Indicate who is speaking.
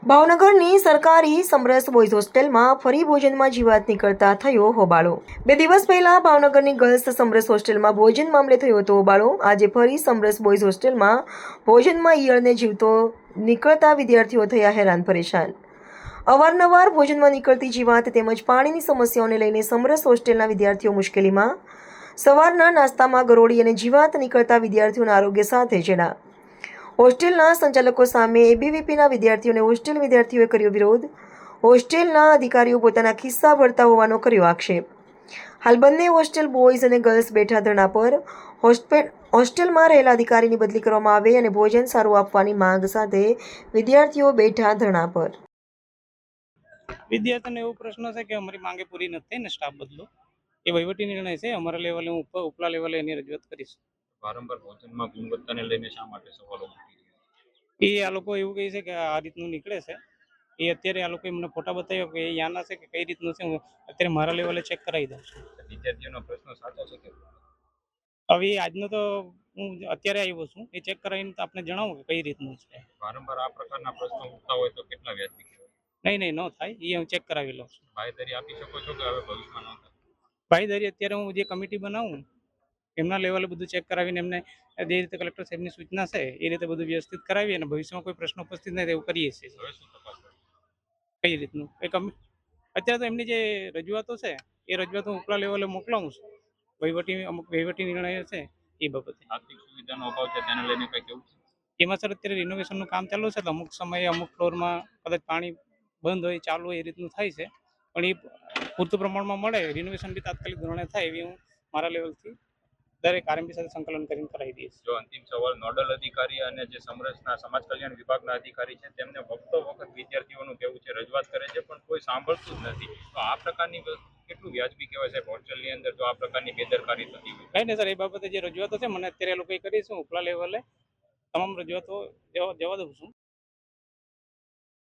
Speaker 1: ભાવનગરની સરકારી સમરસ બોયઝ હોસ્ટેલમાં ફરી ભોજનમાં જીવાત નીકળતા થયો હોબાળો। 2 દિવસ પહેલા ભાવનગરની ગર્લ્સ સમરસ હોસ્ટેલમાં ભોજન મામલે થયો હતો હોબાળો। આજે ફરી સમરસ બોયઝ હોસ્ટેલમાં ભોજનમાં ઈયળને જીવતો નીકળતા વિદ્યાર્થીઓ થયા હેરાન પરેશાન। અવારનવાર ભોજનમાં નીકળતી જીવાત તેમજ પાણીની સમસ્યાઓને લઈને સમરસ હોસ્ટેલના વિદ્યાર્થીઓ મુશ્કેલીમાં। સવારના નાસ્તામાં ગરોળી અને જીવાત નીકળતા વિદ્યાર્થીઓના આરોગ્ય સાથે ચેડા। હોસ્ટેલના સંચાલકો સામે એબીવીપીના વિદ્યાર્થીઓને હોસ્ટેલ વિદ્યાર્થીઓએ કર્યો વિરોધ। હોસ્ટેલના અધિકારીઓ પોતાના ખિસ્સા ભરતા હોવાનો કર્યો આક્ષેપ। હાલ બંને હોસ્ટેલ બોયઝ અને ગર્લ્સ બેઠા ધરણા પર। હોસ્ટેલમાં રહેલા અધિકારીની બદલી કરવામાં આવે અને ભોજન સારું આપવાની માંગ સાથે વિદ્યાર્થીઓ બેઠા ધરણા પર।
Speaker 2: વિદ્યાર્થીઓને એવો પ્રશ્ન છે કે અમારી માંગે પૂરી નથી ને સ્ટાફ બદલો, એ વહીવટી નિર્ણય છે। અમારા લેવલે હું ઉપલા લેવલે એની રજૂઆત કરીશ।
Speaker 3: વારંવાર ભોજનમાં ગુણવત્તાને લઈને શા માટે સવાલો ઉઠી રહ્યા
Speaker 2: એ આ લોકો એવું કહે છે કે આ રીતનું નીકળે છે। એ અત્યારે આ લોકો મને ફોટા બતાવ્યો કે એ યાના છે કે કઈ રીતનું છે, હું અત્યારે મારા લેવલે ચેક કરાવી દઉં છું।
Speaker 3: છે? વિદ્યાર્થીઓનો પ્રશ્ન સાચો છે કે
Speaker 2: હવે આજનો તો હું અત્યારે આવ્યો છું, એ ચેક કરાવીને તો આપને જણાવું કે કઈ રીતનું છે।
Speaker 3: વારંવાર આ પ્રકારના પ્રશ્નો ઉઠતા હોય તો કેટલા વ્યાજબી કહેવાય?
Speaker 2: નહીં ન થાય, એ હું ચેક કરાવી લઉં છું।
Speaker 3: બાંયધરી આપી શકો છો કે હવે ભવિષ્યમાં ન થાય?
Speaker 2: ભાઈદારી અત્યારે હું જે કમિટી બનાવું એમના લેવલે બધું ચેક કરાવીને એમને જે રીતે કલેક્ટર સાહેબની સૂચના છે એ રીતે બધું વ્યવસ્થિત કરાવી અને ભવિષ્યમાં કોઈ પ્રશ્ન ઉપસ્થિત નહીં એવું કરીએ છીએ।
Speaker 3: હવે શું તપાસ કરશો?
Speaker 2: કઈ રીતનું અત્યારે તો એમની જે રજૂઆતો છે એ રજૂઆતો હું ઉપલા લેવલે મોકલાવું છું। અમુક વહીવટી નિર્ણય છે એ બાબતે।
Speaker 3: આર્થિક સુવિધાનો અભાવ છે તેને લઈને કંઈ કેવું છે?
Speaker 2: એમાં સર અત્યારે રિનોવેશનનું કામ ચાલુ છે, તો અમુક સમયે અમુક ફ્લોરમાં કદાચ પાણી બંધ હોય ચાલુ હોય એ રીતનું થાય છે, પણ એ પૂરતું પ્રમાણમાં મળે, રિનોવેશન બી તાત્કાલિક ધોરણે થાય એવી હું મારા લેવલથી દરેક આરએમપી સાથે સંકલન કરીને કરાવી દઈશ।
Speaker 3: જો અંતિમ સવાલ, નોડલ અધિકારી અને જે સમરસના સમાજ કલ્યાણ વિભાગના અધિકારી છે તેમને વખતો વખત વિદ્યાર્થીઓનું કહેવું છે રજૂઆત કરે છે પણ કોઈ સાંભળતું જ નથી, તો આ પ્રકારની કેટલું વ્યાજબી કહેવાય સાહેબ હોસ્ટેલની અંદર જો આ પ્રકારની બેદરકારી થતી હોય?
Speaker 2: કઈ નહીં સર, એ બાબતે જે રજૂઆતો છે મને અત્યારે એ લોકોએ કરી છે, ઉપલા લેવલે તમામ રજૂઆતો જવા દઉં છું।